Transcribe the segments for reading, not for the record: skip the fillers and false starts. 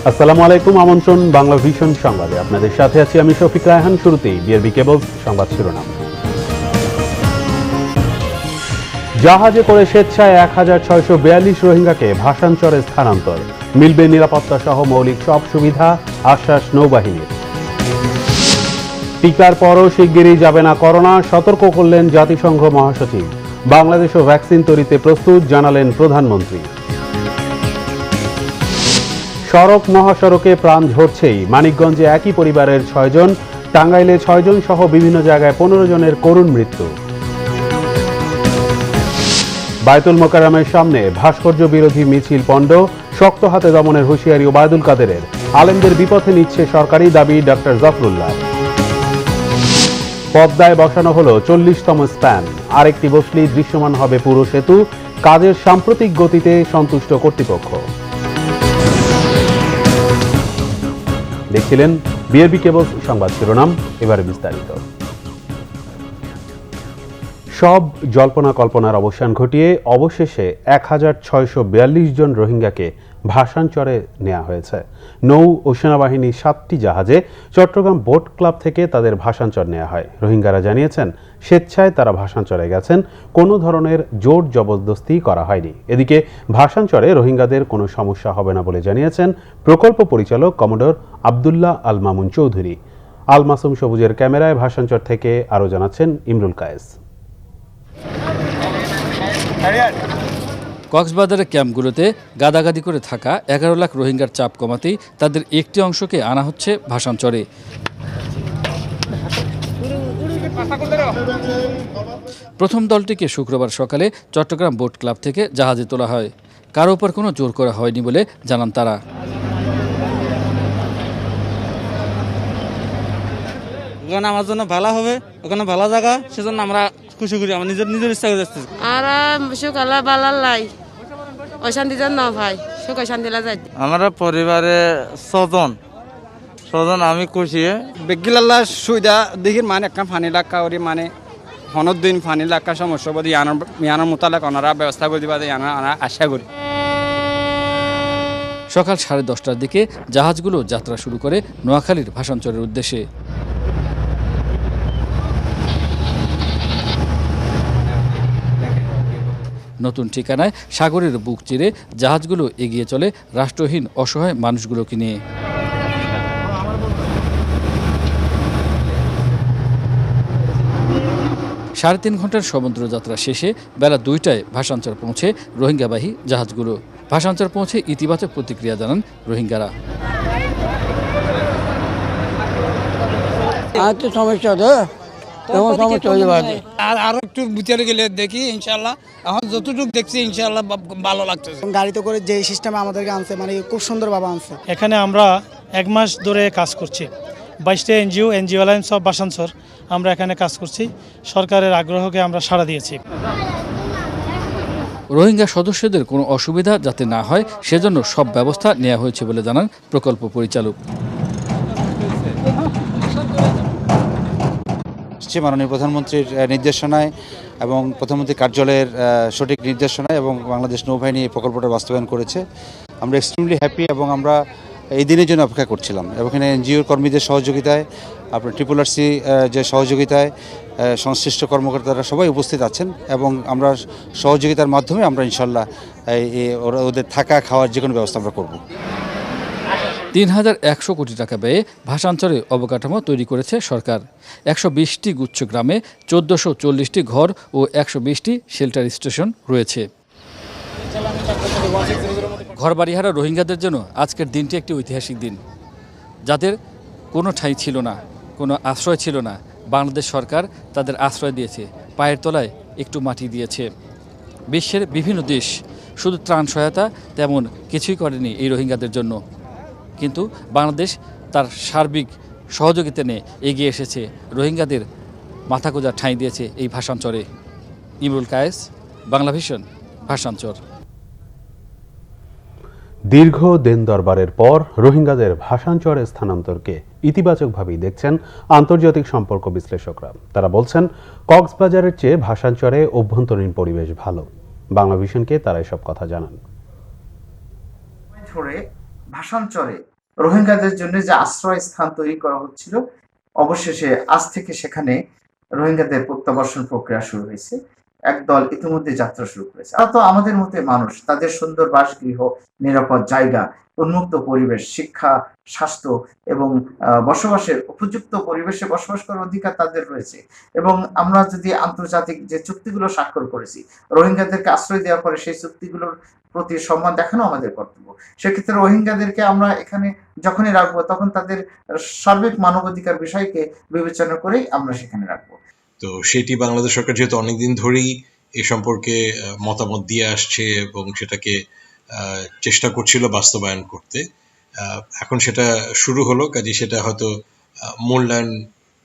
আসসালামু আলাইকুম, আমন্ত্রণ বাংলা ভিশন সংবাদে। আপনাদের সাথে আছি আমি শফিক রায়হান। শুরুতেই বিআরবি কেবলস সংবাদ শিরোনাম। জাহাজে করে স্বেচ্ছায় ১,৬৪২ রোহিঙ্গাকে ভাসানচরে স্থানান্তর, মিলবে নিরাপত্তা সহ মৌলিক সব সুবিধা, আশ্বাস নৌবাহিনীর। টিকার পরও শিগগিরই যাবে না করোনা, সতর্ক করলেন জাতিসংঘ মহাসচিব। বাংলাদেশও ভ্যাকসিন তৈরিতে প্রস্তুত, জানালেন প্রধানমন্ত্রী। সড়ক মহাসড়কে প্রাণ ঝরছেই, মানিকগঞ্জে একই পরিবারের ৬ জন, টাঙ্গাইলে ৬ জন সহ বিভিন্ন জায়গায় ১৫ জনের করুণ মৃত্যু। বায়তুল মোকাররমের সামনে ভাস্কর্য বিরোধী মিছিল পণ্ড, শক্ত হাতে দমনের হুঁশিয়ারি ওবায়দুল কাদেরের। আলেমদের বিপথে নিচ্ছে সরকারি, দাবি ডক্টর জাফরুল্লাহ। পদ্মায় বসানো হলো ৪০তম স্প্যান, আরেকটি বসলেই দৃশ্যমান হবে পুরো সেতু, কাজের সাম্প্রতিক গতিতে সন্তুষ্ট কর্তৃপক্ষ। দেখছিলেন বিআরবি কেবলস সংবাদ শিরোনাম, এবারে বিস্তারিত। সব জল্পনা কল্পনার অবসান ঘটিয়ে অবশেষে ১,৬৪২ জন রোহিঙ্গাকে ভাসানচরে নেওয়া হয়েছে। নৌ ও সেনাবাহিনীর ৭টি জাহাজে চট্টগ্রাম বোট ক্লাব থেকে তাদের ভাসানচর নেওয়া হয়। রোহিঙ্গারা জানিয়েছেন স্বেচ্ছায় তারা ভাসানচরে গেছেন, কোনো ধরনের জোর জবরদস্তি করা হয়নি। এদিকে ভাসানচরে রোহিঙ্গাদের কোনো সমস্যা হবে না বলে জানিয়েছেন প্রকল্প পরিচালক কমোডর আবদুল্লাহ আল মামুন চৌধুরী। আল মাসুম সবুজের ক্যামেরায় ভাসানচর থেকে আরও জানাচ্ছেন ইমরুল কায়েস। কক্সবাজারের ক্যাম্পগুলোতে গাদাগাদি করে থাকা ১১ লাখ রোহিঙ্গার চাপ কমাতেই তাদের একটি অংশকে আনা হচ্ছে ভাসানচরে। প্রথম দলটিকে শুক্রবার সকালে চট্টগ্রাম বোট ক্লাব থেকে জাহাজে তোলা হয়। কারো উপর কোনো জোর করা হয়নি বলে জানান তারা। ওখানে আমার জন্য ভালো হবে, ওখানে ভালো জায়গা, সেজন্য আমরা খুশি করি, আমার নিজের ইচ্ছা করে যাচ্ছি। আর সুকালা বালালাই অশান্তি যেন না ভাই, সুখ শান্তি যাই। আমরা পরিবারে ছজন আমি খুশি। বেগিলাল্লা সুবিধা দেখি মানে একটা ফানি লাক্কা ওরি মানে হনত দিন ফানি লাক্কা সমস্যা বদি ইয়ানোর মোতালেক ওনারা ব্যবস্থা করে দিবা, আমরা আশা করি। সকাল 10:30টার দিকে জাহাজগুলো যাত্রা শুরু করে নোয়াখালীর ভাসানচরের উদ্দেশ্যে। নতুন ঠিকানায় সাগরের বুক চিরে জাহাজগুলো এগিয়ে চলে রাষ্ট্রহীন অসহায় মানুষগুলোকে নিয়ে। 3.5 ঘন্টার সমুদ্র যাত্রা শেষে বেলা 2টায় ভাসানচর পৌঁছে রোহিঙ্গাবাহী জাহাজগুলো। ভাসানচর পৌঁছে ইতিবাচক প্রতিক্রিয়া জানান রোহিঙ্গারা। আরো একটু ভিতরে গেলে দেখি ইনশাল্লাহ, এখন যতটুকু দেখছি ইনশাল্লাহ ভালো লাগতেছে। গাড়িতে করে যে সিস্টেমে আমাদেরকে আনছে, মানে খুব সুন্দরভাবে আনছে। এখানে আমরা 1 মাস ধরে কাজ করছি, 22টা এনজিও অ্যালায়েন্স অফ ভাসানচর আমরা এখানে কাজ করছি। সরকারের আগ্রহকে আমরা সাড়া দিয়েছি। রোহিঙ্গা সদস্যদের কোনো অসুবিধা যাতে না হয় সেজন্য সব ব্যবস্থা নেওয়া হয়েছে বলে জানান প্রকল্প পরিচালক। মাননীয় প্রধানমন্ত্রীর নির্দেশনায় এবং প্রধানমন্ত্রী কার্যালয়ের সঠিক নির্দেশনায় এবং বাংলাদেশ নৌবাহিনী এই প্রকল্পটা বাস্তবায়ন করেছে। আমরা এক্সট্রিমলি হ্যাপি এবং আমরা এই দিনের জন্য অপেক্ষা করছিলাম। এবং এখানে এনজিওর কর্মীদের সহযোগিতায়, আপনার RRRC যে সহযোগিতায়, সংশ্লিষ্ট কর্মকর্তারা সবাই উপস্থিত আছেন এবং আমরা সহযোগিতার মাধ্যমে আমরা ইনশাল্লাহ ওদের থাকা খাওয়ার যে কোনো ব্যবস্থা আমরা করব। 3,100 কোটি টাকা ব্যয়ে ভাসানচরে অবকাঠামো তৈরি করেছে সরকার। 120টি গুচ্ছ গ্রামে 1440টি ঘর ও 120টি শেল্টার স্টেশন রয়েছে। ঘরবাড়িহারা রোহিঙ্গাদের জন্য আজকের দিনটি একটি ঐতিহাসিক দিন। যাদের কোনো ঠাঁই ছিল না, কোনো আশ্রয় ছিল না, বাংলাদেশ সরকার তাদের আশ্রয় দিয়েছে, পায়ের তলায় একটু মাটি দিয়েছে। বিশ্বের বিভিন্ন দেশ শুধু ত্রাণ সহায়তা তেমন কিছুই করেনি এই রোহিঙ্গাদের জন্য, কিন্তু বাংলাদেশ তার সার্বিক সহযোগিতা নিয়ে এগিয়ে এসেছে, রোহিঙ্গাদের মাথা গোঁজার ঠাঁই দিয়েছে এই ভাসানচরে। ইমরুল কায়েস, বাংলা ভিশন, ভাসানচর। দীর্ঘ দিন দরবারের পর রোহিঙ্গাদের ভাসানচরে স্থানান্তরকে ইতিবাচকভাবেই দেখছেন আন্তর্জাতিক সম্পর্ক বিশ্লেষকরা। তারা বলছেন কক্সবাজারের চেয়ে ভাসানচরে অভ্যন্তরীণ পরিবেশ ভালো। বাংলা ভিশনকে তারা এসব কথা জানান। ভাসানচরে রোহিঙ্গাদের জন্য যে আশ্রয় স্থান তৈরি করা হচ্ছিল, অবশেষে আজ থেকে সেখানে রোহিঙ্গাদের প্রত্যাবর্ষণ প্রক্রিয়া শুরু হয়েছে। একদল ইতিমধ্যে যাত্রা শুরু করেছে। তারা তো আমাদের মতো মানুষ, তাদের সুন্দর বাসগৃহ, নিরাপদ জায়গা, উন্মুক্ত পরিবেশ, শিক্ষা, স্বাস্থ্য এবং বসবাসের উপযুক্ত পরিবেশে বসবাস করার অধিকার তাদের রয়েছে। এবং আমরা যদি আন্তর্জাতিক যে চুক্তিগুলো স্বাক্ষর করেছি, রোহিঙ্গাদেরকে আশ্রয় দেওয়ার পরে সেই চুক্তিগুলোর প্রতি সম্মান দেখানো আমাদের কর্তব্য। সেক্ষেত্রে রোহিঙ্গাদেরকে আমরা এখানে যখনই রাখবো, তখন তাদের সার্বিক মানবাধিকার বিষয়কে বিবেচনা করেই আমরা সেখানে রাখবো। তো সেটি বাংলাদেশ সরকার যেহেতু অনেকদিন ধরেই এ সম্পর্কে মতামত দিয়ে আসছে এবং সেটাকে চেষ্টা করছিল বাস্তবায়ন করতে, এখন সেটা শুরু হলো, কাজে সেটা হয়তো মূল্যায়ন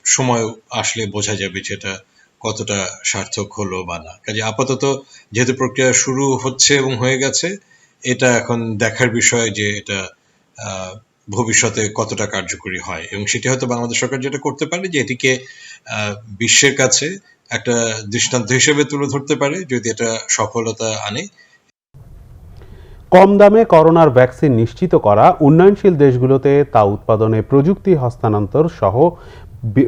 সময় আসলে বোঝা যাবে সেটা কতটা সার্থক হলো বা না। কাজে আপাতত যেহেতু প্রক্রিয়া শুরু হচ্ছে এবং হয়ে গেছে, এটা এখন দেখার বিষয় যে এটা ভবিষ্যতে কতটা কার্যকরী হয়, এবং সেটি হয়তো বাংলাদেশ সরকার যেটা করতে পারে যে এটিকে বিশ্বের কাছে একটা দৃষ্টান্ত হিসেবে তুলে ধরতে পারে যদি এটা সফলতা আনে। কম দামে করোনার ভ্যাকসিন নিশ্চিত করা, উন্নয়নশীল দেশগুলোতে তা উৎপাদনে প্রযুক্তি হস্তান্তর সহ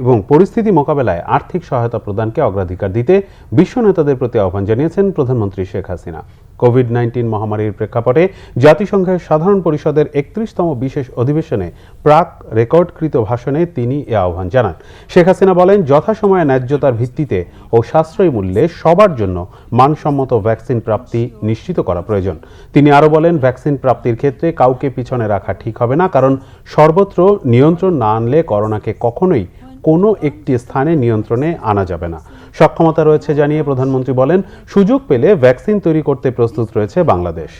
এবং পরিস্থিতি মোকাবেলায় আর্থিক সহায়তা প্রদানকে অগ্রাধিকার দিতে বিশ্ব নেতাদের প্রতি আহ্বান জানিয়েছেন প্রধানমন্ত্রী শেখ হাসিনা। কোভিড-19 মহামারীর প্রেক্ষাপটে জাতিসংঘের সাধারণ পরিষদের 31তম বিশেষ অধিবেশনে প্রাক রেকর্ডকৃত ভাষণে তিনি এ আহ্বান জানান। শেখ হাসিনা বলেন, যথাসময়ে ন্যায্যতার ভিত্তিতে ও সাশ্রয়ী মূল্যে সবার জন্য মানসম্মত ভ্যাকসিন প্রাপ্তি নিশ্চিত করা প্রয়োজন। তিনি আরও বলেন, ভ্যাকসিন প্রাপ্তির ক্ষেত্রে কাউকে পিছনে রাখা ঠিক হবে না, কারণ সর্বত্র নিয়ন্ত্রণ না আনলে করোনাকে কখনোই কোনো একটি স্থানে নিয়ন্ত্রণে আনা যাবে না। সক্ষমতা রয়েছে জানিয়ে প্রধানমন্ত্রী বলেন, সুযোগ পেলে ভ্যাকসিন তৈরি করতে প্রস্তুত রয়েছে Bangladesh.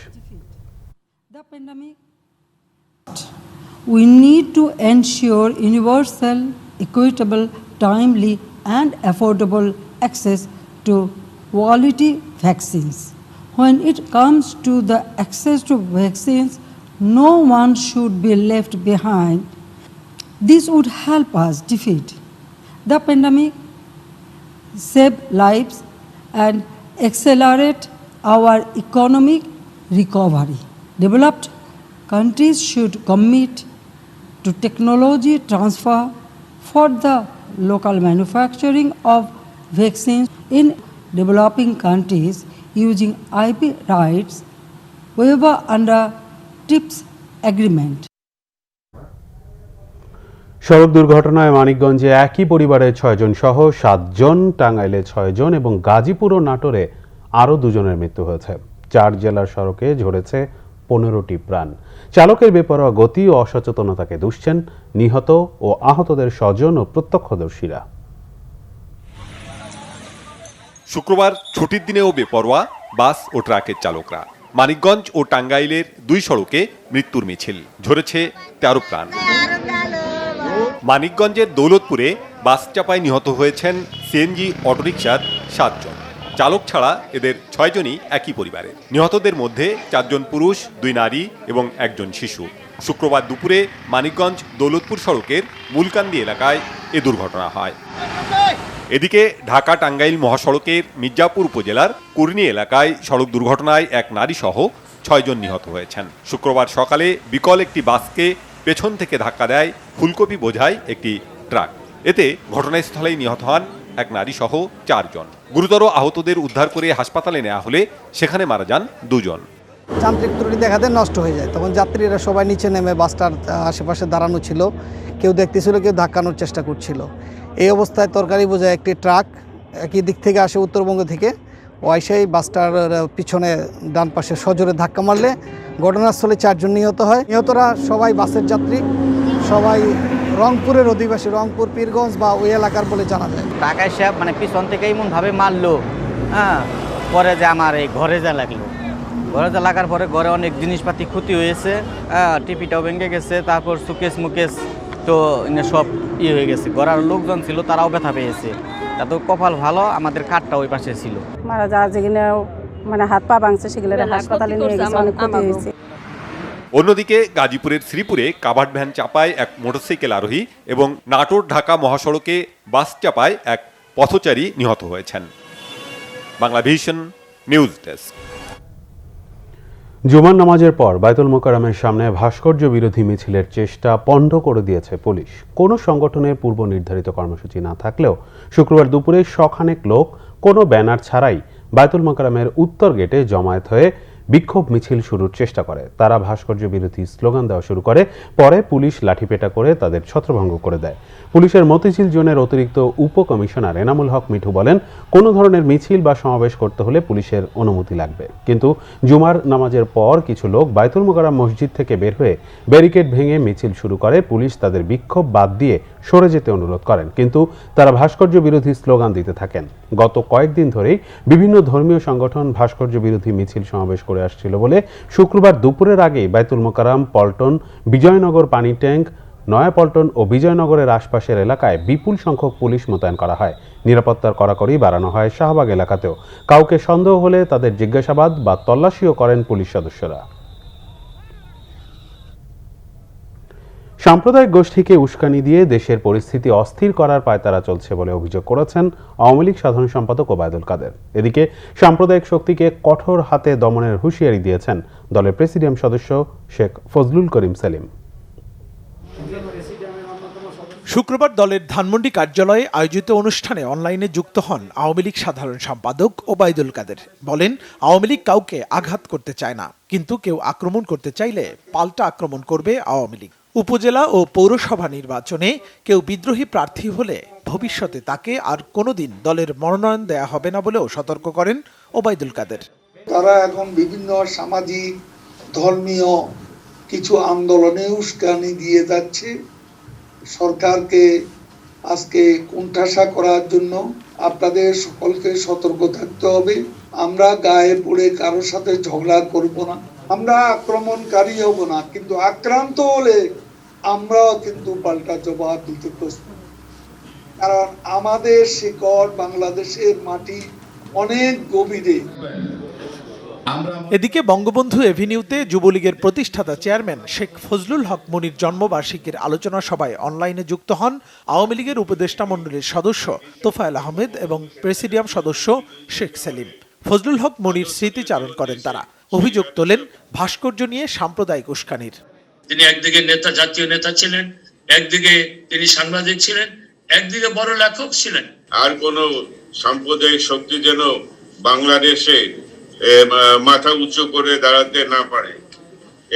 We need to ensure universal, equitable, timely and affordable access to quality vaccines. When it comes to the access to vaccines, no one should be left behind. This would help us defeat the pandemic, save lives and accelerate our economic recovery. Developed countries should commit to technology transfer for the local manufacturing of vaccines in developing countries using IP rights waiver under TRIPS agreement. সড়ক দুর্ঘটনায় মানিকগঞ্জে একই পরিবারের 6 জন সহ 7 জন, টাঙ্গাইলে 6 জন এবং গাজীপুর ও নাটোরে আরও 2 জনের মৃত্যু হয়েছে। 4 জেলার সড়কে ঝরেছে 15টি প্রাণ। চালকের বেপরোয়া গতি ও অসচেতনতাকে দুষছেন নিহত ও আহতদের স্বজন ও প্রত্যক্ষদর্শীরা। শুক্রবার ছুটির দিনেও বেপরোয়া বাস ও ট্রাকের চালকরা। মানিকগঞ্জ ও টাঙ্গাইলের 2 সড়কে মৃত্যুর মিছিল, ঝরেছে 13 প্রাণ। মানিকগঞ্জের দৌলতপুরে বাস চাপায় নিহত হয়েছেন সিএনজি অটোরিকশার 7 জন। চালক ছাড়া এদের 6 জনই একই পরিবারের। নিহতদের মধ্যে 4 জন পুরুষ, 2 নারী এবং 1 জন শিশু। শুক্রবার দুপুরে মানিকগঞ্জ দৌলতপুর সড়কের মূলকান্দি এলাকায় এ দুর্ঘটনা হয়। এদিকে ঢাকা টাঙ্গাইল মহাসড়কের মির্জাপুর উপজেলার কুর্নি এলাকায় সড়ক দুর্ঘটনায় এক নারী সহ 6 জন নিহত হয়েছেন। শুক্রবার সকালে বিকল একটি বাসকে পেছন থেকে ধাক্কা দেয় ফুলকপি বোঝাই একটি ট্রাক। এতে ঘটনাস্থলেই নিহত হন এক নারী সহ 4 জন। গুরুতর আহতদের উদ্ধার করে হাসপাতালে নেওয়া হলে সেখানে মারা যান 2 জন। যান্ত্রিক ত্রুটি দেখাতে নষ্ট হয়ে যায়, তখন যাত্রীরা সবাই নিচে নেমে বাসটার আশেপাশে দাঁড়ানো ছিল, কেউ দেখতেছিল, কেউ ধাক্কানোর চেষ্টা করছিল। এই অবস্থায় তরকারি বোঝায় একটি ট্রাক একই দিক থেকে আসে, উত্তরবঙ্গ থেকে, ও এসেই বাসটার পিছনে ডান পাশে সজোরে ধাক্কা মারলে ঘটনাস্থলে 4 জন নিহত হয়। নিহতরা সবাই বাসের যাত্রী, সবাই রংপুরের অধিবাসী, রংপুর, পীরগঞ্জ বা ওই এলাকার বলে জানা যায়। টাকা সাহেব মানে পিছন থেকে এমনভাবে মারলো, পরে যে আমার এই ঘরে যা লাগলো, ঘরে যা লাগার পরে ঘরে অনেক জিনিসপাতি ক্ষতি হয়েছে, টিপিটাও ভেঙে গেছে, তারপর সুকেশ মুকেশ তো সব হয়ে গেছে। ঘরের লোকজন ছিল তারাও ব্যথা পেয়েছে। তা তো কপাল ভালো, আমাদের কাঠটা ওই পাশে ছিল। মারা যাওয়া যেগুলো মানে হাত পা ভাঙছে সেগুলো হাসপাতালে নিয়ে গেছে, অনেক ক্ষতি হয়েছে। অন্যদিকে গাজীপুরের শ্রীপুরে কাভার্ড ভ্যান চাপায় এক মোটরসাইকেল আরোহী এবং নাটোর ঢাকা মহাসড়কে বাস চাপায় এক পথচারী নিহত হয়েছেন। Bangla vision news desk. জুমার নামাজের পর বায়তুল মোকাররমের সামনে ভাস্কর্য বিরোধী মিছিলের চেষ্টা পণ্ড করে দিয়েছে পুলিশ। কোনো সংগঠনের পূর্ব নির্ধারিত কর্মসূচি না থাকলেও শুক্রবার দুপুরে শখানেক লোক কোনো ব্যানার ছাড়াই বায়তুল মোকাররমের উত্তর গেটে জমায়েত হয়ে বিক্ষোভ মিছিল শুরুর চেষ্টা করে। তারা ভাস্কর্য বিরোধী স্লোগান দেওয়া শুরু করে, পরে পুলিশ লাঠিপেটা করে তাদের ছত্রভঙ্গ করে দেয়। পুলিশের মতিঝিল জোনের অতিরিক্ত উপকমিশনার এনামুল হক মিঠু বলেন, কোনো ধরনের মিছিল বা সমাবেশ করতে হলে পুলিশের অনুমতি লাগবে। কিন্তু জুমার নামাজের পর কিছু লোক বায়তুল মোকাররম মসজিদ থেকে বের হয়ে ব্যারিকেড ভেঙে মিছিল শুরু করে। পুলিশ তাদের বিক্ষোভ বাদ দিয়ে সরে যেতে অনুরোধ করেন, কিন্তু তারা ভাস্কর্য বিরোধী স্লোগান দিতে থাকেন। গত কয়েকদিন ধরেই বিভিন্ন ধর্মীয় সংগঠন ভাস্কর্য বিরোধী মিছিল সমাবেশ করে আসছিল বলে শুক্রবার দুপুরের আগেই বায়তুল মোকাররম, পল্টন, বিজয়নগর পানি ট্যাঙ্ক, নয়াপল্টন ও বিজয়নগরের আশপাশের এলাকায় বিপুল সংখ্যক পুলিশ মোতায়েন করা হয়। নিরাপত্তার কড়াকড়ি বাড়ানো হয় শাহবাগ এলাকাতেও। কাউকে সন্দেহ হলে তাদের জিজ্ঞাসাবাদ বা তল্লাশিও করেন পুলিশ সদস্যরা। সাম্প্রদায়িক গোষ্ঠীকে উস্কানি দিয়ে দেশের পরিস্থিতি অস্থির করার পায়তারা চলছে বলে অভিযোগ করেছেন আওয়ামী লীগ সাধারণ সম্পাদক ওবায়দুল কাদের। এদিকে সাম্প্রদায়িক শক্তিকে কঠোর হাতে দমনের হুঁশিয়ারি দিয়েছেন দলের প্রেসিডিয়াম সদস্য শেখ ফজলুল করিম সেলিম। শুক্রবার দলের ধানমন্ডি কার্যালয়ে আয়োজিত অনুষ্ঠানে অনলাইনে যুক্ত হন আওয়ামী লীগ সাধারণ সম্পাদক ওবায়দুল কাদের। বলেন, আওয়ামী লীগ কাউকে আঘাত করতে চায় না, কিন্তু কেউ আক্রমণ করতে চাইলে পাল্টা আক্রমণ করবে আওয়ামী লীগ। উপজেলা ও পৌরসভা নির্বাচনে কেউ বিদ্রোহী প্রার্থী হলে ভবিষ্যতে তাকে আর কোনোদিন দলের মনোনয়ন দেয়া হবে না বলেও সতর্ক করেন ওবায়দুল কাদের। তারা এখন বিভিন্ন সামাজিক ধর্মীয় কিছু আন্দোলনে উস্কানি দিয়ে যাচ্ছে। সরকারকে আজকে কোণঠাসা করার জন্য আপনাদের সকলকে সতর্ক থাকতে হবে। আমরা গায়ে পড়ে কারোর সাথে ঝগড়া করব না, আমরা আক্রমণকারী হব না, কিন্তু আক্রান্ত হলে আমরাও কিন্তু পাল্টা জবাব দিতে প্রস্তুত। কারণ আমাদের শিকড় বাংলাদেশের মাটি অনেক গভীরে। এদিকে বঙ্গবন্ধু এভিনিউতে যুবলীগের প্রতিষ্ঠাতা চেয়ারম্যান শেখ ফজলুল হক মনির জন্মবার্ষিকীর আলোচনা সভায় অনলাইনে যুক্ত হন আওয়ামী লীগের উপদেষ্টা মণ্ডলীর সদস্য তোফায়েল আহমেদ এবং প্রেসিডিয়াম সদস্য শেখ সেলিম। ফজলুল হক মনির স্মৃতিচারণ করেন তারা। অভিযোগ তোলেন ভাস্কর্য নিয়ে সাম্প্রদায়িক উস্কানির। তিনি একদিকে নেতা, জাতীয় নেতা ছিলেন, একদিকে তিনি সাংবাদিক ছিলেন, একদিকে বড় লেখক ছিলেন। আর কোন সাম্প্রদায়িক শক্তি যেন বাংলাদেশে মাথা উঁচু করে দাঁড়াতে না পারে,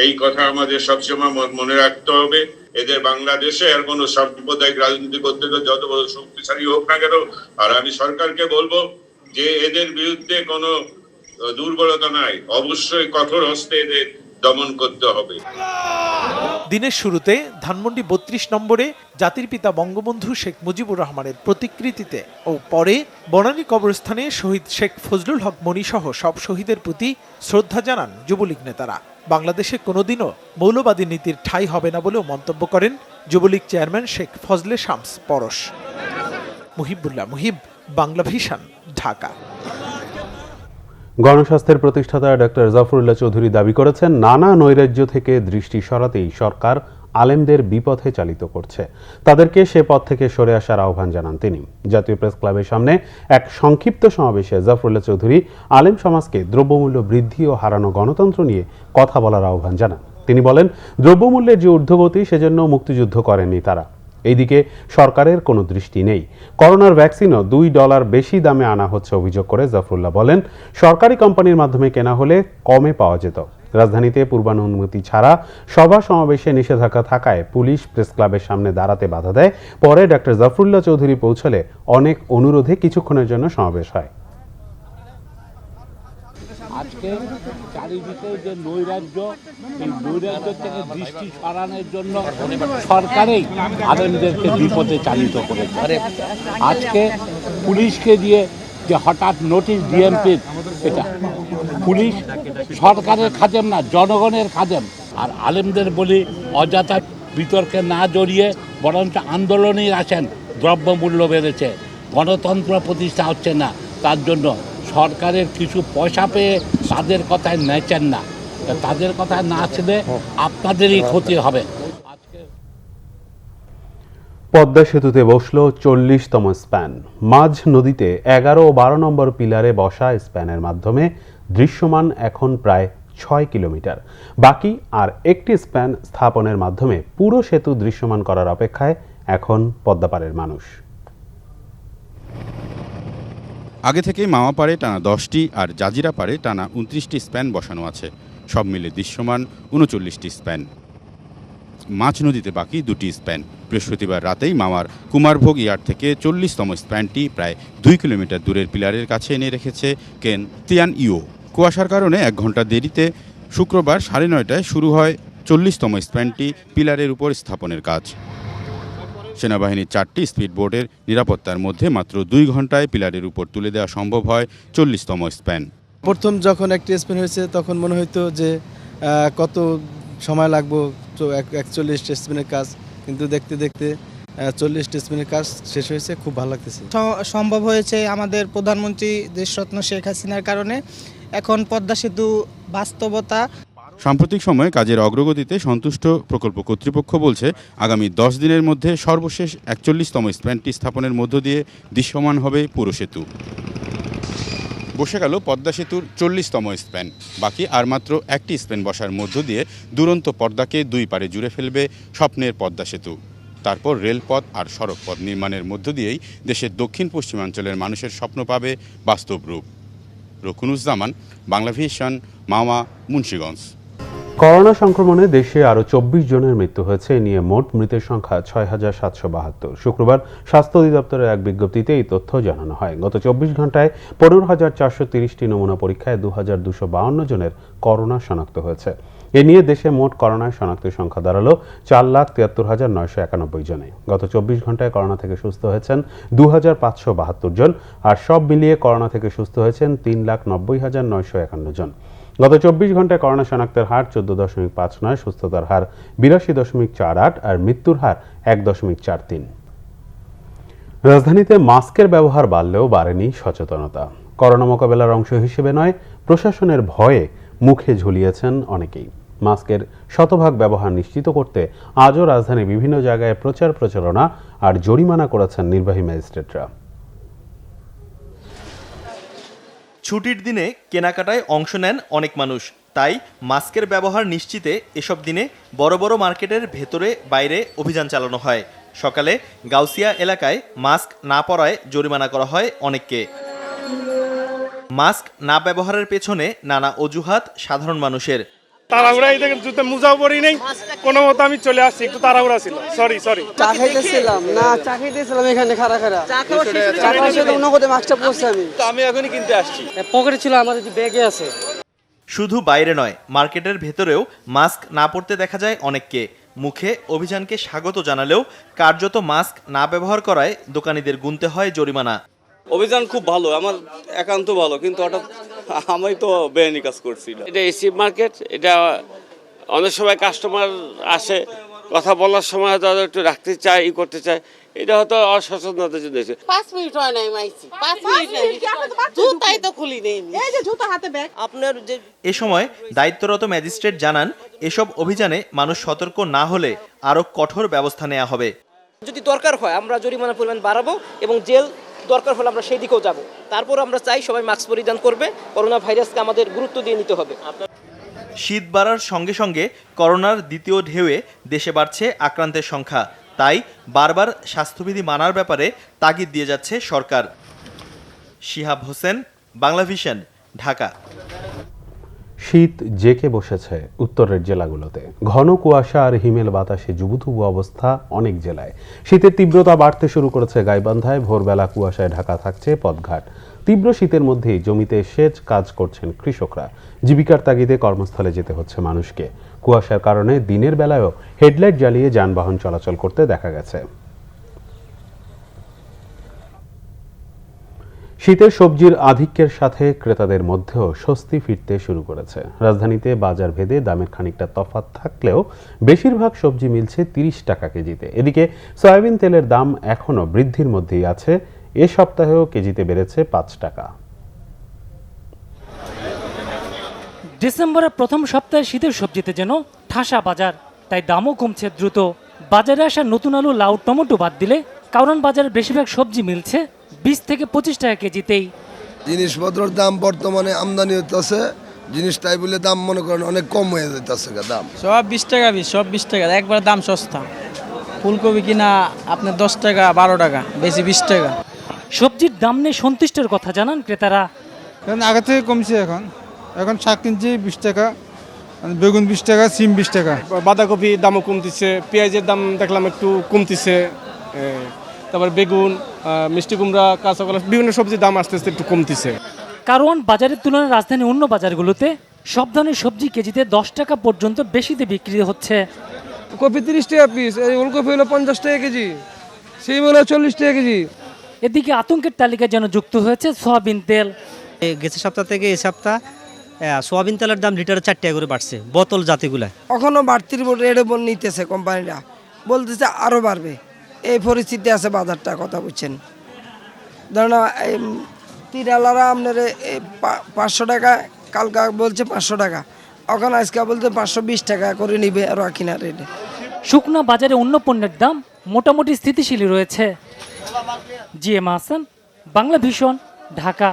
এই কথা আমাদের সবসময় মনে রাখতে হবে। এদের বাংলাদেশে আর কোনো সাম্প্রদায়িক রাজনীতি করতে যত বড় শক্তিশালী হোক না কেন, আর আমি সরকারকে বলবো যে এদের বিরুদ্ধে কোনো দুর্বলতা নাই, অবশ্যই কঠোর হস্তে এদের দমন করতে হবে। দিনের শুরুতে ধানমন্ডি ৩২ নম্বরে জাতির পিতা বঙ্গবন্ধু শেখ মুজিবুর রহমানের প্রতিকৃতিতে ও পরে বনানী কবরস্থানে শহীদ শেখ ফজলুল হক মনি সহ সব শহীদের প্রতি শ্রদ্ধা জানান যুবলীগ নেতারা। বাংলাদেশে কোনোদিনও মৌলবাদী নীতির ঠাঁই হবে না বলেও মন্তব্য করেন যুবলীগ চেয়ারম্যান শেখ ফজলে শামস পরশ। মুহিবুল্লাহ মুহিব, বাংলা ভিশন, ঢাকা। গণস্বাস্থ্যের প্রতিষ্ঠাতা ডক্টর জাফরুল্লাহ চৌধুরী দাবি করেছেন, নানা নৈরাজ্য থেকে দৃষ্টি সরাতেই সরকার আলেমদের বিপথে চালিত করছে। তাদেরকে সে পথ থেকে সরে আসার আহ্বান জানান তিনি। জাতীয় প্রেস ক্লাবের সামনে এক সংক্ষিপ্ত সমাবেশে জাফরুল্লাহ চৌধুরী আলেম সমাজকে দ্রব্যমূল্য বৃদ্ধি ও হারানো গণতন্ত্র নিয়ে কথা বলার আহ্বান জানান। তিনি বলেন, দ্রব্যমূল্যের যে ঊর্ধ্বগতি, সেজন্য মুক্তিযুদ্ধ করেননি তারা। এইদিকে সরকারের কোনো দৃষ্টি নেই। করোনার ভ্যাকসিনও $2 বেশি দামে আনা হচ্ছে অভিযোগ করে জাফরুল্লাহ বলেন, সরকারি কোম্পানির মাধ্যমে কেনা হলে কমে পাওয়া যেত। রাজধানীতে পূর্বানুমতি ছাড়া সভা সমাবেশে নিষেধাজ্ঞা থাকায় পুলিশ প্রেস ক্লাবের সামনে দাঁড়াতে বাধা দেয়। পরে ডক্টর জাফরুল্লাহ চৌধুরী পৌঁছলে অনেক অনুরোধে কিছুক্ষণের জন্য সমাবেশ হয়। আজকে চারিদিকে যে নৈরাজ্য, এই নৈরাজ্য থেকে দৃষ্টি সরানোর জন্য সরকারই আলেমদেরকে বিপদে চালিত করেছে। আজকে পুলিশকে দিয়ে যে হঠাৎ নোটিশ ডিএমপির, এটা পুলিশ সরকারের খাদেম না, জনগণের খাদেম। আর আলেমদের বলি অযথা বিতর্কে না জড়িয়ে বরঞ্চ আন্দোলনেই আসেন। দ্রব্যমূল্য বেড়েছে, গণতন্ত্র প্রতিষ্ঠা হচ্ছে না, তার জন্য সরকারের কিছু পয়সা পেয়ে তাদের কথায় নেচেন না। তাদের কথায় না ছেলে আপনাদেরই ক্ষতি হবে। পদ্মা সেতুতে বসল 40তম স্প্যান। মাঝ নদীতে 11 ও 12 নম্বর পিলারে বসা স্প্যানের মাধ্যমে দৃশ্যমান এখন প্রায় 6 কিলোমিটার। বাকি আর একটি স্প্যান স্থাপনের মাধ্যমে পুরো সেতু দৃশ্যমান করার অপেক্ষায় এখন পদ্মাপাড়ের মানুষ। আগে থেকেই মামাপাড়ে টানা 10টি আর জাজিরা পাড়ে টানা 29টি স্প্যান বসানো আছে। সব মিলে দৃশ্যমান 39টি স্প্যান। মাছ নদীতে বাকি 2টি স্প্যান। বৃহস্পতিবার রাতেই মামার কুমারভোগ ইয়ার্ড থেকে 40তম স্প্যানটি প্রায় 2 কিলোমিটার দূরের পিলারের কাছে এনে রেখেছে কেন তিয়ান ইও। কুয়াশার কারণে 1 ঘন্টা দেরিতে শুক্রবার 9:30টায় শুরু হয় 40তম স্প্যানটি পিলারের উপর স্থাপনের কাজ। সেনাবাহিনীর 4টি স্পিডবোটের নিরাপত্তার মধ্যে মাত্র 2 ঘন্টায় পিলারের উপর তুলে দেওয়া সম্ভব হয় 40তম স্প্যান। প্রথম যখন একটি স্প্যান হয়েছে তখন মনে হতো যে কত সময় লাগবে 41 স্প্যানের কাজ, কিন্তু দেখতে দেখতে 40 স্প্যানের কাজ শেষ হয়েছে। খুব ভালো লাগতেছে। সম্ভব হয়েছে আমাদের প্রধানমন্ত্রী দেশরত্ন শেখ হাসিনার কারণে। এখন পদ্মা সেতু বাস্তবতা। সাম্প্রতিক সময়ে কাজের অগ্রগতিতে সন্তুষ্ট প্রকল্প কর্তৃপক্ষ বলছে আগামী 10 দিনের মধ্যে সর্বশেষ 41তম স্প্যানটি স্থাপনের মধ্য দিয়ে দৃশ্যমান হবে পুরো সেতু। বসে গেল পদ্মা সেতুর 40তম স্প্যান। বাকি আর মাত্র একটি স্প্যান বসার মধ্য দিয়ে দুরন্ত পদ্মাকে 2 পারে জুড়ে ফেলবে স্বপ্নের পদ্মা সেতু। তারপর রেলপথ আর সড়কপথ নির্মাণের মধ্য দিয়েই দেশের দক্ষিণ পশ্চিমাঞ্চলের মানুষের স্বপ্ন পাবে বাস্তব রূপ। রকুনুজ্জামান, বাংলা ভিশন, মাওয়া, মুন্সিগঞ্জ। করোনা সংক্রমণে দেশে আরও 24 জনের মৃত্যু হয়েছে। এ নিয়ে মোট মৃতের সংখ্যা 6,772। শুক্রবার স্বাস্থ্য অধিদপ্তরের এক বিজ্ঞপ্তিতে এই তথ্য জানানো হয়। গত 24 ঘন্টায় 15,430টি নমুনা পরীক্ষায় 2,252 জনের করোনা শনাক্ত হয়েছে। এ নিয়ে দেশে মোট করোনায় শনাক্তের সংখ্যা দাঁড়ালো 4,73,991 জনে। গত 24 ঘন্টায় করোনা থেকে সুস্থ হয়েছেন 2,572 জন, আর সব মিলিয়ে করোনা থেকে সুস্থ হয়েছেন 3,90,951 জন। গত 24 ঘন্টায় করোনা শনাক্তের হার 14.59, সুস্থতার হার 82.48 আর মৃত্যুর হার 1.43। রাজধানীতে মাস্কের ব্যবহার বাড়লেও বাড়েনি সচেতনতা। করোনা মোকাবেলার অংশ হিসেবে নয়, প্রশাসনের ভয়ে মুখে ঝুলিয়েছেন অনেকেই। মাস্কের শতভাগ ব্যবহার নিশ্চিত করতে আজও রাজধানীর বিভিন্ন জায়গায় প্রচার প্রচারণা আর জরিমানা করেছেন নির্বাহী ম্যাজিস্ট্রেটরা। ছুটির দিনে কেনাকাটায় অংশ নেন অনেক মানুষ, তাই মাস্কের ব্যবহার নিশ্চিতে এসব দিনে বড় বড় মার্কেটের ভেতরে বাইরে অভিযান চালানো হয়। সকালে গাউসিয়া এলাকায় মাস্ক না পরায় জরিমানা করা হয় অনেককে। মাস্ক না ব্যবহারের পেছনে নানা অজুহাত সাধারণ মানুষের। তাড়াহুড়া, এই দেখেন জুতো মুজাও পরি নেই, কোনো মতো আমি চলে আসছি, একটু তাড়াহুড়া ছিল। সরি চা খাইতেছিলাম না, চা খাইতেছিলাম এখানে খাড়া চা খাওয়ার সাথে অন্য কোথাও মাস্কটা পরছি আমি, তো আমি এখনই কিনতে আসছি। পকেটে ছিল, আমাদের ব্যাগে আছে। শুধু বাইরে নয়, মার্কেটের ভেতরেও মাস্ক না পরতে দেখা যায় অনেককে। মুখে অভিযানকে স্বাগত জানালেও কার্যত মাস্ক না ব্যবহার করায় দোকানীদের গুনতে হয় জরিমানা। অভিযান খুব ভালো, আমার একান্ত ভালো, কিন্তু হঠাৎ আমি তো বেআইনি কাজ করছি। এটা এসি মার্কেট, এটা অনেক সময় কাস্টমার আসে, কথা বলার সময় হয়তো একটু রাখতে চায়, করতে চায়, এটা হয়তো অসচেতনতার জন্য। 5 মিনিট হয় নাই মাইছি, 5 মিনিট জুতাই তো খুলি নেই, এই যে জুতা হাতে ব্যাগ। আপনার যে এ সময় দায়িত্বরত ম্যাজিস্ট্রেট জানান, এসব অভিযানে মানুষ সতর্ক না হলে আরও কঠোর ব্যবস্থা নেওয়া হবে। যদি দরকার হয় আমরা জরিমানার পরিমাণ বাড়াবো এবং জেল দরকার হলে আমরা সেই দিকেও যাব। তারপর আমরা চাই সবাই মাস্ক পরিধান করবে। করোনা ভাইরাসকে আমাদের গুরুত্ব দিয়ে নিতে হবে। শীত বাড়ার সঙ্গে সঙ্গে করোনার দ্বিতীয় ঢেউয়ে দেশে বাড়ছে আক্রান্তের সংখ্যা, তাই বারবার স্বাস্থ্যবিধি মানার ব্যাপারে তাগিদ দিয়ে যাচ্ছে সরকার। শিহাব হোসেন, বাংলা ভিশন, ঢাকা। শীত জেঁকে বসেছে উত্তরের জেলাগুলোতে। ঘন কুয়াশা আর হিমেল বাতাসে জুবুথুবু অবস্থা অনেক জেলায়। শীতের তীব্রতা বাড়তে শুরু করেছে গাইবান্ধায়। ভোরবেলা কুয়াশায় ঢাকা থাকছে পথঘাট। তীব্র শীতের মধ্যেই জমিতে সেচ কাজ করছেন কৃষকরা। জীবিকার তাগিদে কর্মস্থলে যেতে হচ্ছে মানুষকে। কুয়াশার কারণে দিনের বেলায়ও হেডলাইট জ্বালিয়ে যানবাহন চলাচল করতে দেখা গেছে। শীতের সবজির আধিক্যের সাথে ক্রেতাদের মধ্যেও স্বস্তি ফিরতে শুরু করেছে। রাজধানীতে বাজার ভেদে দামের খানিকটা তফাৎ থাকলেও বেশিরভাগ সবজি মিলছে 30 টাকা কেজিতে। এদিকে সয়াবিন তেলের দাম এখনও বৃদ্ধির মধ্যেই আছে। এ সপ্তাহেও কেজিতে বেড়েছে 5 টাকা। ডিসেম্বরের প্রথম সপ্তাহে শীতের সবজিতে যেন ঠাসা বাজার, তাই দামও কমছে দ্রুত। বাজারে আসা নতুন আলু, লাউ, টমেটো বাদ দিলে কারণ বাজারের বেশিরভাগ সবজি মিলছে 20 থেকে 25 টাকা কেজিতেই। জিনিসপত্রের দাম বর্তমানে আমদানি হতেছে জিনিসটাই বলে দাম মনে করেন অনেক কম হয়ে যাইতেছে দাম। সব 20 টাকা পিস, সব 20 টাকা, একবার দাম সস্তা। ফুলকপি কিনা আপনার 10 টাকা 12 টাকা, বেশি 20 টাকা। সবজির দাম নিয়ে সন্তুষ্টের কথা জানান ক্রেতারা। আগে থেকে কমছে, এখন শাক কিনছি 20 টাকা, বেগুন 20 টাকা, সিম 20 টাকা। বাঁধাকপির দামও কমতেছে, পেঁয়াজের দাম দেখলাম একটু কমতেছে, তারপর বেগুন, মিষ্টি কুমড়া, কাঁচা কলা, বিভিন্ন সবজির দাম আস্তে আস্তে একটু কমতেছে। কারণ বাজারের তুলনায় রাজধানীর অন্য বাজারগুলোতে সব ধরনের সবজি কেজিতে 10 টাকা পর্যন্ত বেশিতে বিক্রি হচ্ছে। কপি 30 টাকা পিস, এই ওলকপি হলো 50 টাকা কেজি, সিম হলো 40 টাকা কেজি। এদিকে আতঙ্কের তালিকায় যেন যুক্ত হয়েছে সয়াবিন তেল। গেছে সপ্তাহ থেকে এই সপ্তাহ সয়াবিন তেলের দাম লিটারে 4 টাকা করে বাড়ছে, বোতল জাতিগুলা। এখনো বাড়তির রেটে নিতেছে কোম্পানিরা, বলতেছে আরও বাড়বে। এই পরিস্থিতি আছে বাজারটা, কথা বুঝছেন। ধরেন তিরালারা আপনার 500 টাকা, কালকা বলছে 500 টাকা, এখন আজকে বলতে 520 টাকা করে নিবে আর কিনা রেটে। শুকনা বাজারে অন্য পণ্যের দাম মোটামুটি স্থিতিশীলই রয়েছে। GM Hasan, Bangla Vision, Dhaka.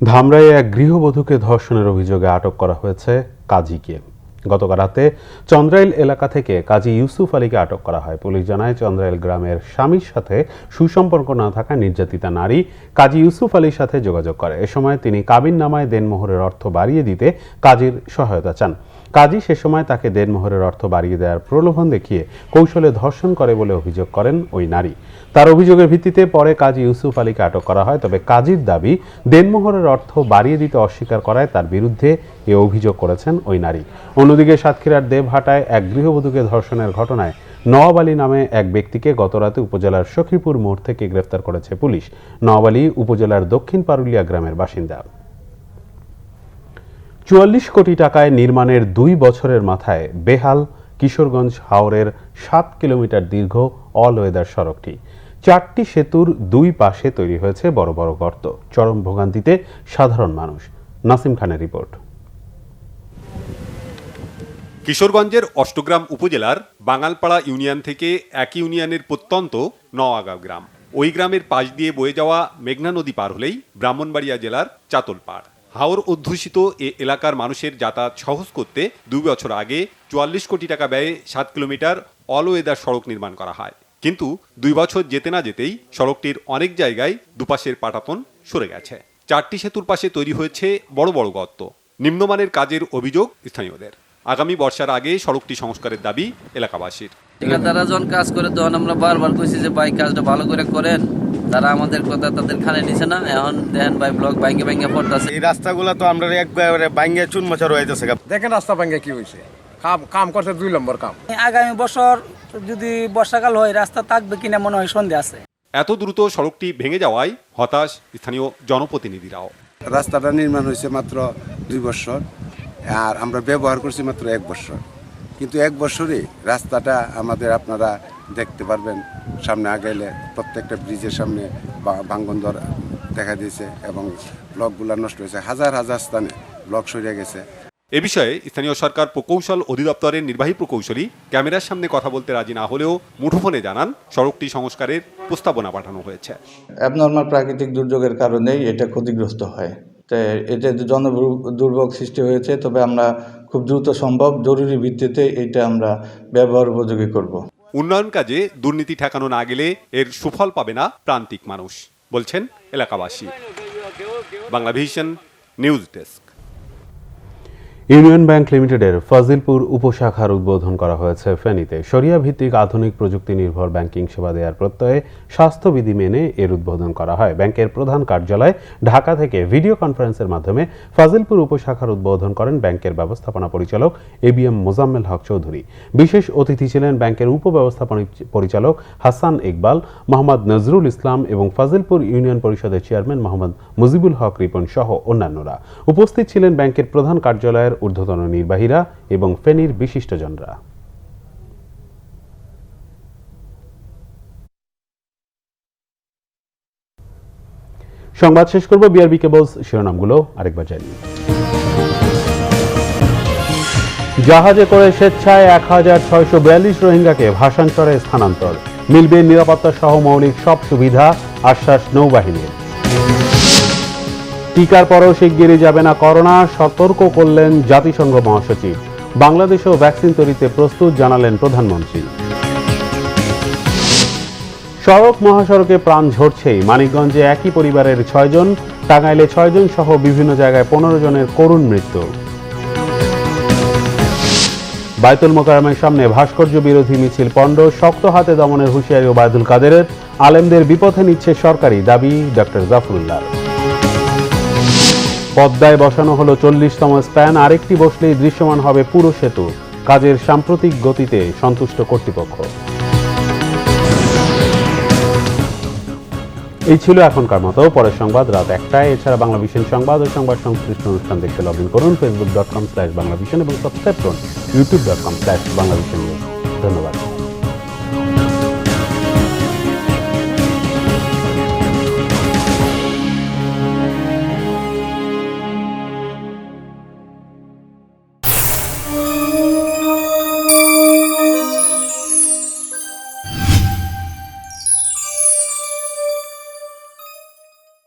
ধামরাইয়ে এক গৃহবধূকে ধর্ষণের অভিযোগে আটক করা হয়েছে কাজীকে। গতকাল রাতে চন্দ্রাইল এলাকা থেকে কাজী ইউসুফ আলীকে আটক করা হয়। পুলিশ জানায়, চন্দ্রাইল গ্রামের স্বামীর সাথে সুসম্পর্ক না থাকা নির্যাতিতা নারী কাজী ইউসুফ আলীর সাথে যোগাযোগ করে। এ সময় তিনি কাবিননামায় দেনমোহরের অর্থ বাড়িয়ে দিতে কাজীর সহায়তা চান। কাজী সে সময় তাকে দেনমোহরের অর্থ বাড়িয়ে দেওয়ার প্রলোভন দেখিয়ে কৌশলে ধর্ষণ করে বলে অভিযোগ করেন ওই নারী। তার অভিযোগের ভিত্তিতে পরে কাজী ইউসুফ আলীকে আটক করা হয়। তবে কাজীর দাবি, দেনমোহরের অর্থ বাড়িয়ে দিতে অস্বীকার করায় তার বিরুদ্ধে এ অভিযোগ করেছেন ওই নারী। অন্যদিকে সাতক্ষীরার দেবহাটায় এক গৃহবধূকে ধর্ষণের ঘটনায় নওয়াব আলী নামে এক ব্যক্তিকে গতরাতে উপজেলার সখীপুর মোড় থেকে গ্রেফতার করেছে পুলিশ। নওয়াব আলী উপজেলার দক্ষিণ পারুলিয়া গ্রামের বাসিন্দা। 44 কোটি টাকায় নির্মাণের 2 বছরের মাথায় বেহাল কিশোরগঞ্জ হাওরের 7 কিলোমিটার দীর্ঘ অল ওয়েদার সড়কটি। 4টি সেতুর 2 পাশে তৈরি হয়েছে বড় বড় গর্ত। চরম ভোগান্তিতে সাধারণ মানুষ। নাসিম খানের রিপোর্ট। কিশোরগঞ্জের অষ্টগ্রাম উপজেলার বাঙালপাড়া ইউনিয়ন থেকে এক ইউনিয়নের প্রত্যন্ত নওয়াগাঁও গ্রাম। ওই গ্রামের পাশ দিয়ে বয়ে যাওয়া মেঘনা নদী পার হলেই ব্রাহ্মণবাড়িয়া জেলার চাতলপাড়। হাওর অধ্যুষিত এ এলাকার মানুষের যাতায়াত সহজ করতে 2 বছর আগে 44 কোটি টাকা ব্যয়ে 7 কিলোমিটার অল ওয়েদার সড়ক নির্মাণ করা হয়। কিন্তু 2 বছর যেতে না যেতেই সড়কটির অনেক জায়গায় দুপাশের পাটাতন সরে গেছে। 4টি সেতুর পাশে তৈরি হয়েছে বড় বড় গর্ত। নিম্নমানের কাজের অভিযোগ স্থানীয়দের। আগামী বর্ষার আগে সড়কটি সংস্কারের দাবি এলাকাবাসীর। ঠিকাদাররা যখন কাজ করে তখন আমরা বারবার কইছি যে ভাই কাজটা ভালো করে করেন, তারা আমাদের কথা তাদের খানে নিছে না। এখন দেখেন ভাই ব্লক ভাঙ্গে ভাঙ্গে পড়তেছে। এই রাস্তাগুলো তো আমরা একবারে ভাঙ্গে চুনমোচা রয়েছে। দেখেন রাস্তা ভাঙ্গে কি হয়েছে, কাম করছে 2 নম্বর কাম। আগামী বছর যদি বর্ষাকাল হয় রাস্তা থাকবে কিনা মনে হয় সন্দেহ আছে। এত দ্রুত সড়কটি ভেঙে যাওয়ায় হতাশ স্থানীয় জনপ্রতিনিধিরাও। রাস্তাটা নির্মাণ হয়েছে মাত্র 2 বছর, আর আমরা ব্যবহার করছি মাত্র 1 বছর। কিন্তু 1 বছরে রাস্তাটা আমাদের আপনারা দেখতে পারবেন, সামনে আগাইলে প্রত্যেকটা ব্রিজের সামনে ভাঙ্গনদর দেখা দিয়েছে এবং ব্লকগুলো নষ্ট হয়েছে। হাজার হাজার স্থানে ব্লক সরিয়ে গেছে। এ বিষয়ে স্থানীয় সরকার প্রকৌশল অধিদপ্তরের নির্বাহী প্রকৌশলী ক্যামেরার সামনে কথা বলতে রাজি না হলেও মুঠোফোনে জানান সড়কটি সংস্কারের প্রস্তাবনা পাঠানো হয়েছে। অ্যাবনর্মাল প্রাকৃতিক দুর্যোগের কারণেই এটা ক্ষতিগ্রস্ত হয়। তো এতে জনদুর্ভোগ সৃষ্টি হয়েছে। তবে আমরা খুব দ্রুত সম্ভব জরুরি ভিত্তিতে এটা আমরা ব্যবহার উপযোগী করব। উন্নয়ন কাজে দুর্নীতি ঠেকানো না গেলে এর সুফল পাবে না প্রান্তিক মানুষ, বলছেন এলাকাবাসী। Bangla vision news desk. Union bank লিমিটেডের ফাজিলপুর উপশাখার উদ্বোধন করা হয়েছে ফেনীতে। শরিয়া ভিত্তিক আধুনিক প্রযুক্তি নির্ভর ব্যাংকিং সেবা দেওয়ার প্রত্যয়ে স্বাস্থ্যবিধি মেনে এর উদ্বোধন করা হয়। ব্যাংকের প্রধান কার্যালয় ঢাকা থেকে ভিডিও কনফারেন্সের মাধ্যমে ফাজিলপুর উপশাখার উদ্বোধন করেন ব্যাংকের ব্যবস্থাপনা পরিচালক ABM মোজাম্মেল হক চৌধুরী। বিশেষ অতিথি ছিলেন ব্যাংকের উপব্যবস্থাপনা পরিচালক হাসান ইকবাল, মোহাম্মদ নজরুল ইসলাম এবং ফাজিলপুর ইউনিয়ন পরিষদের চেয়ারম্যান মোহাম্মদ মুজিবুল হক রিপন সহ অন্যান্যরা। উপস্থিত ছিলেন ব্যাংকের প্রধান কার্যালয়ের ঊর্ধ্বতন নির্বাহীরা এবং ফেনীর বিশিষ্টজনরা। সংবাদ শেষ করব বিআরবি কেবলস শিরোনামগুলো আরেকবার জানিয়ে। জাহাজে করে স্বেচ্ছায় 1642 রোহিঙ্গাকে ভাসানচরে স্থানান্তর, মিলবে নিরাপত্তা সহ মৌলিক সব সুবিধা, আশ্বাস নৌবাহিনীর। টিকার পরও শিগগিরই যাবে না করোনা, সতর্ক করলেন জাতিসংঘ মহাসচিব। বাংলাদেশেও ভ্যাকসিন তৈরিতে প্রস্তুত জানালেন প্রধানমন্ত্রী। সড়ক মহাসড়কে প্রাণ ঝরছেই, মানিকগঞ্জে একই পরিবারের 6 জন, টাঙ্গাইলে 6 জন সহ বিভিন্ন জায়গায় 15 জনের করুণ মৃত্যু। বায়তুল মোকাররমের সামনে ভাস্কর্য বিরোধী মিছিল পণ্ড, শক্ত হাতে দমনের হুঁশিয়ারি ওবায়দুল কাদেরের। আলেমদের বিপথে নিচ্ছে সরকারি, দাবি ডক্টর জাফরুল্লাহ। পদ্মায় বসানো হলো 40তম স্প্যান, আরেকটি বসলেই দৃশ্যমান হবে পুরো সেতু। কাজের সাম্প্রতিক গতিতে সন্তুষ্ট কর্তৃপক্ষ। এই ছিল এখনকার মতো। পরের সংবাদ রাত 1টায়। এছাড়া বাংলাভিশন সংবাদ ও সংবাদ সংশ্লিষ্ট অনুষ্ঠান দেখতে লগ ইন করুন facebook.com/বাংলাভিশন এবং সাবস্ক্রাইব করুন youtube.com/বাংলাভিশন। ধন্যবাদ।